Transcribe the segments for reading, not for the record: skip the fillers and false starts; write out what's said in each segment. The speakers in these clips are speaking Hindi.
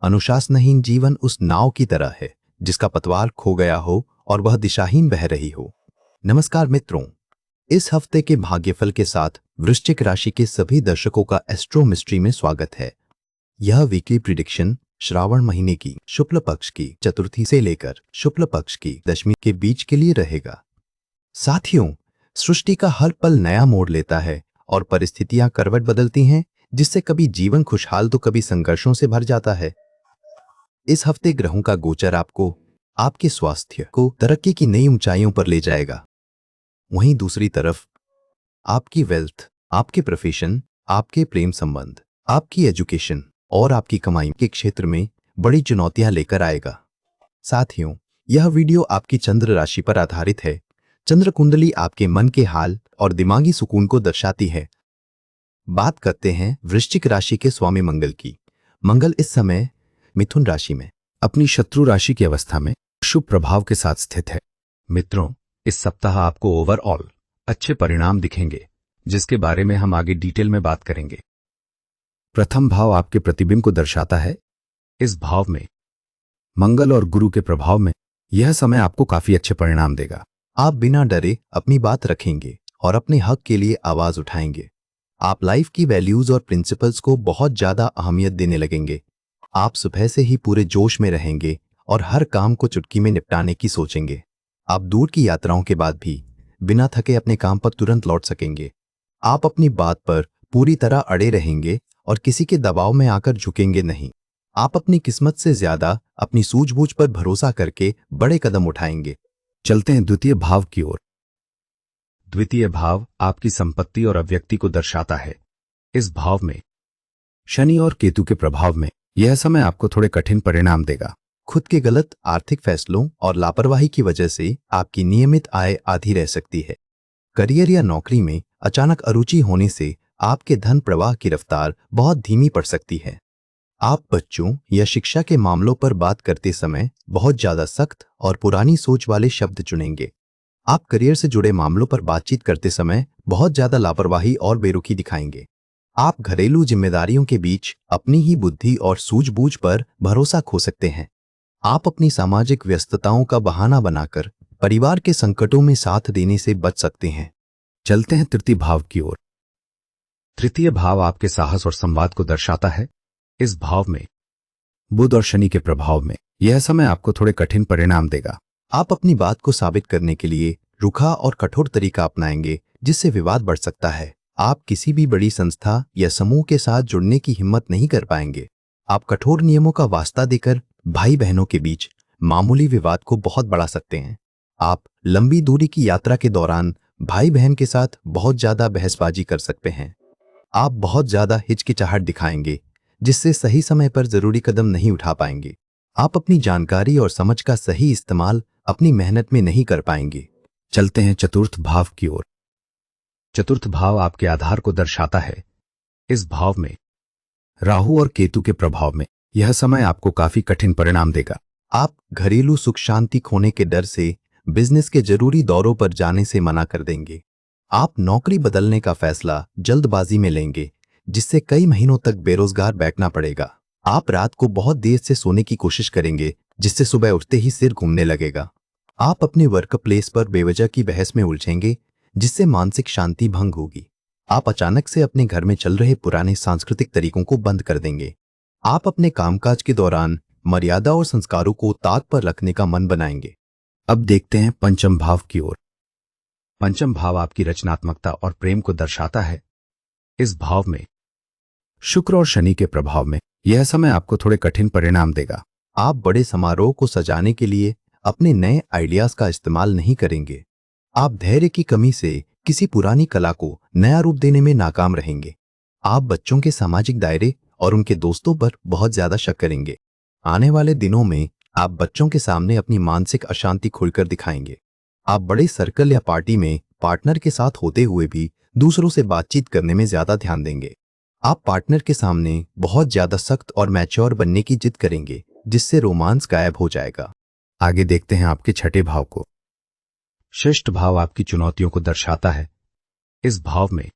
अनुशासनहीन जीवन उस नाव की तरह है जिसका पतवार खो गया हो और वह दिशाहीन बह रही हो। नमस्कार मित्रों, इस हफ्ते के भाग्यफल के साथ वृश्चिक राशि के सभी दर्शकों का एस्ट्रो मिस्ट्री में स्वागत है। यह वीकली प्रिडिक्शन श्रावण महीने की शुक्ल पक्ष की चतुर्थी से लेकर शुक्ल पक्ष की दशमी के बीच के लिए रहेगा। साथियों, सृष्टि का हर पल नया मोड़ लेता है और परिस्थितियां करवट बदलती हैं, जिससे कभी जीवन खुशहाल तो कभी संघर्षों से भर जाता है। इस हफ्ते ग्रहों का गोचर आपको आपके स्वास्थ्य को तरक्की की नई ऊंचाइयों पर ले जाएगा। वहीं दूसरी तरफ आपकी वेल्थ, आपके प्रोफेशन, आपके प्रेम संबंध, आपकी एजुकेशन और आपकी कमाई के क्षेत्र में बड़ी चुनौतियां लेकर आएगा। साथियों, यह वीडियो आपकी चंद्र राशि पर आधारित है। चंद्र कुंडली आपके मन के हाल और दिमागी सुकून को दर्शाती है। बात करते हैं वृश्चिक राशि के स्वामी मंगल की। मंगल इस समय मिथुन राशि में अपनी शत्रु राशि की अवस्था में शुभ प्रभाव के साथ स्थित है। मित्रों, इस सप्ताह आपको ओवरऑल अच्छे परिणाम दिखेंगे, जिसके बारे में हम आगे डिटेल में बात करेंगे। प्रथम भाव आपके प्रतिबिंब को दर्शाता है। इस भाव में मंगल और गुरु के प्रभाव में यह समय आपको काफी अच्छे परिणाम देगा। आप बिना डरे अपनी बात रखेंगे और अपने हक के लिए आवाज उठाएंगे। आप लाइफ की वैल्यूज और प्रिंसिपल्स को बहुत ज्यादा अहमियत देने लगेंगे। आप सुबह से ही पूरे जोश में रहेंगे और हर काम को चुटकी में निपटाने की सोचेंगे। आप दूर की यात्राओं के बाद भी बिना थके अपने काम पर तुरंत लौट सकेंगे। आप अपनी बात पर पूरी तरह अड़े रहेंगे और किसी के दबाव में आकर झुकेंगे नहीं। आप अपनी किस्मत से ज्यादा अपनी सूझबूझ पर भरोसा करके बड़े कदम उठाएंगे। चलते हैं द्वितीय भाव की ओर। द्वितीय भाव आपकी संपत्ति और अव्यक्ति को दर्शाता है। इस भाव में शनि और केतु के प्रभाव में यह समय आपको थोड़े कठिन परिणाम देगा। खुद के गलत आर्थिक फैसलों और लापरवाही की वजह से आपकी नियमित आय आधी रह सकती है। करियर या नौकरी में अचानक अरुचि होने से आपके धन प्रवाह की रफ्तार बहुत धीमी पड़ सकती है। आप बच्चों या शिक्षा के मामलों पर बात करते समय बहुत ज्यादा सख्त और पुरानी सोच वाले शब्द चुनेंगे। आप करियर से जुड़े मामलों पर बातचीत करते समय बहुत ज्यादा लापरवाही और बेरुखी दिखाएंगे। आप घरेलू जिम्मेदारियों के बीच अपनी ही बुद्धि और सूझबूझ पर भरोसा खो सकते हैं। आप अपनी सामाजिक व्यस्तताओं का बहाना बनाकर परिवार के संकटों में साथ देने से बच सकते हैं। चलते हैं तृतीय भाव की ओर। तृतीय भाव आपके साहस और संवाद को दर्शाता है। इस भाव में बुध और शनि के प्रभाव में यह समय आपको थोड़े कठिन परिणाम देगा। आप अपनी बात को साबित करने के लिए रुखा और कठोर तरीका अपनाएंगे, जिससे विवाद बढ़ सकता है। आप किसी भी बड़ी संस्था या समूह के साथ जुड़ने की हिम्मत नहीं कर पाएंगे। आप कठोर नियमों का वास्ता देकर भाई बहनों के बीच मामूली विवाद को बहुत बढ़ा सकते हैं। आप लंबी दूरी की यात्रा के दौरान भाई बहन के साथ बहुत ज्यादा बहसबाजी कर सकते हैं। आप बहुत ज्यादा हिचकिचाहट दिखाएंगे, जिससे सही समय पर जरूरी कदम नहीं उठा पाएंगे। आप अपनी जानकारी और समझ का सही इस्तेमाल अपनी मेहनत में नहीं कर पाएंगे। चलते हैं चतुर्थ भाव की ओर। चतुर्थ भाव आपके आधार को दर्शाता है। इस भाव में राहु और केतु के प्रभाव में यह समय आपको काफी कठिन परिणाम देगा। आप घरेलू सुख शांति खोने के डर से बिजनेस के जरूरी दौरों पर जाने से मना कर देंगे। आप नौकरी बदलने का फैसला जल्दबाजी में लेंगे, जिससे कई महीनों तक बेरोजगार बैठना पड़ेगा। आप रात को बहुत देर से सोने की कोशिश करेंगे, जिससे सुबह उठते ही सिर घूमने लगेगा। आप अपने वर्क प्लेस पर बेवजह की बहस में उलझेंगे, जिससे मानसिक शांति भंग होगी। आप अचानक से अपने घर में चल रहे पुराने सांस्कृतिक तरीकों को बंद कर देंगे। आप अपने कामकाज के दौरान मर्यादा और संस्कारों को ताक पर रखने का मन बनाएंगे। अब देखते हैं पंचम भाव की ओर। पंचम भाव आपकी रचनात्मकता और प्रेम को दर्शाता है। इस भाव में शुक्र और शनि के प्रभाव में यह समय आपको थोड़े कठिन परिणाम देगा। आप बड़े समारोह को सजाने के लिए अपने नए आइडियाज का इस्तेमाल नहीं करेंगे। आप धैर्य की कमी से किसी पुरानी कला को नया रूप देने में नाकाम रहेंगे। आप बच्चों के सामाजिक दायरे और उनके दोस्तों पर बहुत ज्यादा शक करेंगे। आने वाले दिनों में आप बच्चों के सामने अपनी मानसिक अशांति खुलकर दिखाएंगे। आप बड़े सर्कल या पार्टी में पार्टनर के साथ होते हुए भी दूसरों से बातचीत करने में ज्यादा ध्यान देंगे। आप पार्टनर के सामने बहुत ज्यादा सख्त और मैच्योर बनने की जिद करेंगे, जिससे रोमांस गायब हो जाएगा। आगे देखते हैं आपके छठे भाव को। षष्ठ भाव आपकी चुनौतियों को दर्शाता है। इस भाव में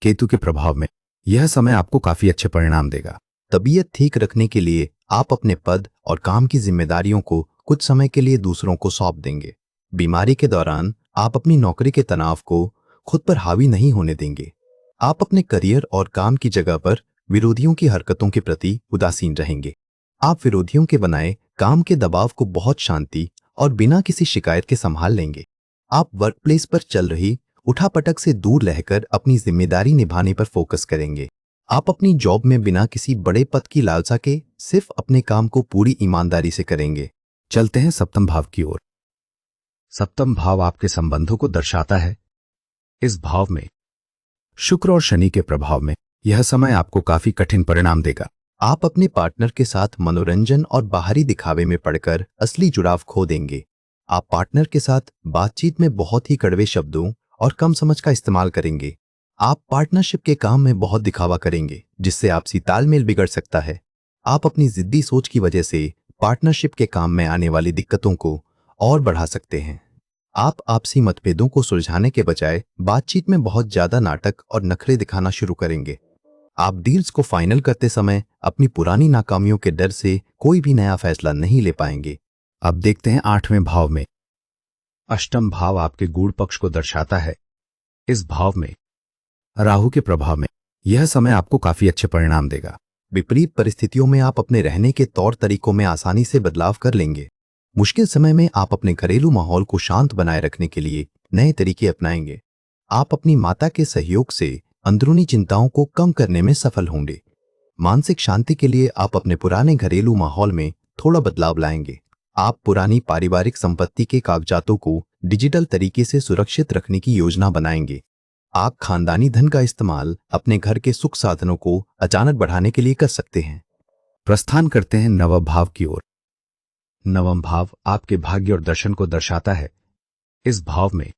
केतु के प्रभाव में यह समय आपको काफी अच्छे परिणाम देगा। तबीयत ठीक रखने के लिए आप अपने पद और काम की जिम्मेदारियों को कुछ समय के लिए दूसरों को सौंप देंगे। बीमारी के दौरान आप अपनी नौकरी के तनाव को खुद पर हावी नहीं होने देंगे। आप अपने करियर और काम की जगह पर विरोधियों की हरकतों के प्रति उदासीन रहेंगे। आप विरोधियों के बनाए काम के दबाव को बहुत शांति और बिना किसी शिकायत के संभाल लेंगे। आप वर्कप्लेस पर चल रही उठापटक से दूर रहकर अपनी जिम्मेदारी निभाने पर फोकस करेंगे। आप अपनी जॉब में बिना किसी बड़े पद की लालसा के सिर्फ अपने काम को पूरी ईमानदारी से करेंगे। चलते हैं सप्तम भाव की ओर। सप्तम भाव आपके संबंधों को दर्शाता है। इस भाव में शुक्र और शनि के प्रभाव में यह समय आपको काफी कठिन परिणाम देगा। आप अपने पार्टनर के साथ मनोरंजन और बाहरी दिखावे में पड़कर असली जुड़ाव खो देंगे। आप पार्टनर के साथ बातचीत में बहुत ही कड़वे शब्दों और कम समझ का इस्तेमाल करेंगे। आप पार्टनरशिप के काम में बहुत दिखावा करेंगे, जिससे आपसी तालमेल बिगड़ सकता है। आप अपनी जिद्दी सोच की वजह से पार्टनरशिप के काम में आने वाली दिक्कतों को और बढ़ा सकते हैं। आप आपसी मतभेदों को सुलझाने के बजाय बातचीत में बहुत ज्यादा नाटक और नखरे दिखाना शुरू करेंगे। आप डील्स को फाइनल करते समय अपनी पुरानी नाकामियों के डर से कोई भी नया फैसला नहीं ले पाएंगे। अब देखते हैं आठवें भाव में। अष्टम भाव आपके गूढ़ पक्ष को दर्शाता है। इस भाव में राहु के प्रभाव में यह समय आपको काफी अच्छे परिणाम देगा। विपरीत परिस्थितियों में आप अपने रहने के तौर तरीकों में आसानी से बदलाव कर लेंगे। मुश्किल समय में आप अपने घरेलू माहौल को शांत बनाए रखने के लिए नए तरीके अपनाएंगे। आप अपनी माता के सहयोग से अंदरूनी चिंताओं को कम करने में सफल होंगे। मानसिक शांति के लिए आप अपने पुराने घरेलू माहौल में थोड़ा बदलाव लाएंगे। आप पुरानी पारिवारिक संपत्ति के कागजातों को डिजिटल तरीके से सुरक्षित रखने की योजना बनाएंगे। आप खानदानी धन का इस्तेमाल अपने घर के सुख साधनों को अचानक बढ़ाने के लिए कर सकते हैं। प्रस्थान करते हैं नवम भाव की ओर। नवम भाव आपके भाग्य और दर्शन को दर्शाता है। इस भाव में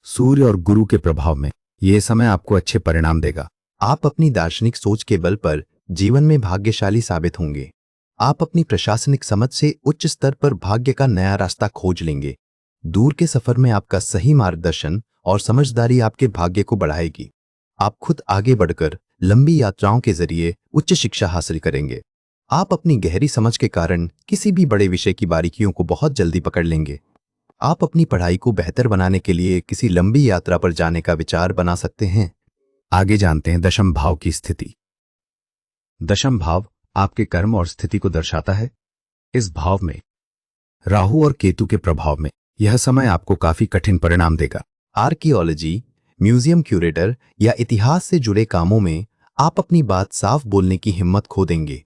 सूर्य और गुरु के प्रभाव में यह समय आपको अच्छे परिणाम देगा। आप अपनी दार्शनिक सोच के बल पर जीवन में भाग्यशाली साबित होंगे। आप अपनी प्रशासनिक समझ से उच्च स्तर पर भाग्य का नया रास्ता खोज लेंगे। दूर के सफर में आपका सही मार्गदर्शन और समझदारी आपके भाग्य को बढ़ाएगी। आप खुद आगे बढ़कर लंबी यात्राओं के जरिए उच्च शिक्षा हासिल करेंगे। आप अपनी गहरी समझ के कारण किसी भी बड़े विषय की बारीकियों को बहुत जल्दी पकड़ लेंगे। आप अपनी पढ़ाई को बेहतर बनाने के लिए किसी लंबी यात्रा पर जाने का विचार बना सकते हैं। आगे जानते हैं दशम भाव की स्थिति। दशम भाव आपके कर्म और स्थिति को दर्शाता है। इस भाव में राहु और केतु के प्रभाव में यह समय आपको काफी कठिन परिणाम देगा। आर्कियोलॉजी, म्यूजियम क्यूरेटर या इतिहास से जुड़े कामों में आप अपनी बात साफ बोलने की हिम्मत खो देंगे।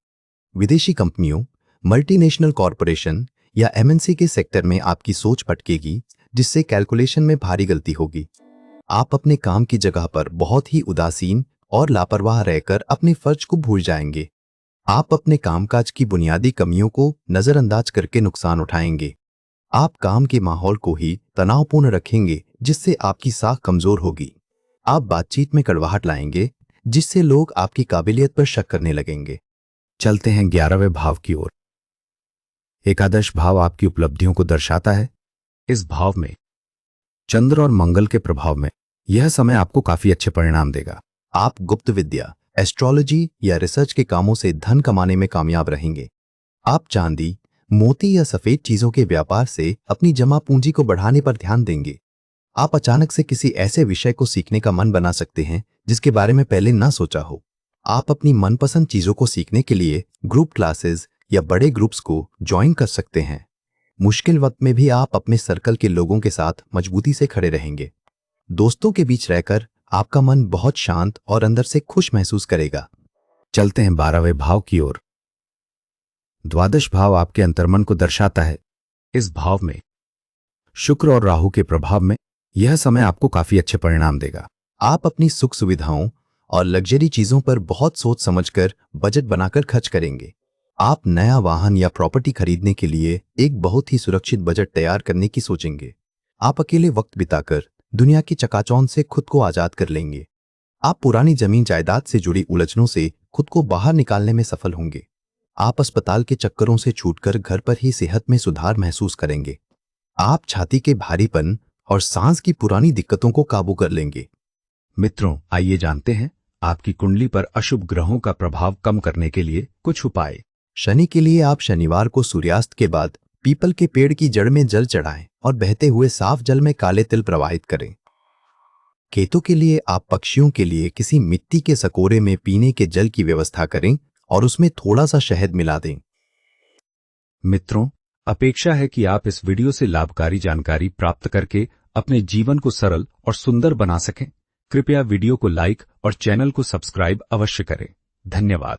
विदेशी कंपनियों, मल्टीनेशनल कॉरपोरेशन या एमएनसी के सेक्टर में आपकी सोच भटकेगी, जिससे कैलकुलेशन में भारी गलती होगी। आप अपने काम की जगह पर बहुत ही उदासीन और लापरवाह रहकर अपने फर्ज को भूल जाएंगे। आप अपने कामकाज की बुनियादी कमियों को नजरअंदाज करके नुकसान उठाएंगे। आप काम के माहौल को ही तनावपूर्ण रखेंगे, जिससे आपकी साख कमजोर होगी। आप बातचीत में कड़वाहट लाएंगे, जिससे लोग आपकी काबिलियत पर शक करने लगेंगे। चलते हैं 11वें भाव की ओर। एकादश भाव आपकी उपलब्धियों को दर्शाता है। इस भाव में चंद्र और मंगल के प्रभाव में यह समय आपको काफी अच्छे परिणाम देगा। आप गुप्त विद्या, एस्ट्रोलॉजी या रिसर्च के कामों से धन कमाने में कामयाब रहेंगे। आप चांदी, मोती या सफेद चीजों के व्यापार से अपनी जमा पूंजी को बढ़ाने पर ध्यान देंगे। आप अचानक से किसी ऐसे विषय को सीखने का मन बना सकते हैं जिसके बारे में पहले ना सोचा हो। आप अपनी मनपसंद चीजों को सीखने के लिए ग्रुप क्लासेस या बड़े ग्रुप्स को ज्वाइन कर सकते हैं। मुश्किल वक्त में भी आप अपने सर्कल के लोगों के साथ मजबूती से खड़े रहेंगे। दोस्तों के बीच रहकर आपका मन बहुत शांत और अंदर से खुश महसूस करेगा। चलते हैं 12वें भाव की ओर। द्वादश भाव आपके अंतर्मन को दर्शाता है। इस भाव में शुक्र और राहु के प्रभाव में यह समय आपको काफी अच्छे परिणाम देगा। आप अपनी सुख सुविधाओं और लग्जरी चीजों पर बहुत सोच समझकर बजट बनाकर खर्च करेंगे। आप नया वाहन या प्रॉपर्टी खरीदने के लिए एक बहुत ही सुरक्षित बजट तैयार करने की सोचेंगे। आप अकेले वक्त बिताकर दुनिया की चकाचौंध से खुद को आजाद कर लेंगे। आप पुरानी जमीन जायदाद से जुड़ी उलझनों से खुद को बाहर निकालने में सफल होंगे। आप अस्पताल के चक्करों से छूटकर घर पर ही सेहत में सुधार महसूस करेंगे। आप छाती के भारीपन और सांस की पुरानी दिक्कतों को काबू कर लेंगे। मित्रों, आइए जानते हैं आपकी कुंडली पर अशुभ ग्रहों का प्रभाव कम करने के लिए कुछ उपाय। शनि के लिए आप शनिवार को सूर्यास्त के बाद पीपल के पेड़ की जड़ में जल चढ़ाएं और बहते हुए साफ जल में काले तिल प्रवाहित करें। केतु के लिए आप पक्षियों के लिए किसी मिट्टी के सकोरे में पीने के जल की व्यवस्था करें और उसमें थोड़ा सा शहद मिला दें। मित्रों, अपेक्षा है कि आप इस वीडियो से लाभकारी जानकारी प्राप्त करके अपने जीवन को सरल और सुंदर बना सकें। कृपया वीडियो को लाइक और चैनल को सब्सक्राइब अवश्य करें। धन्यवाद।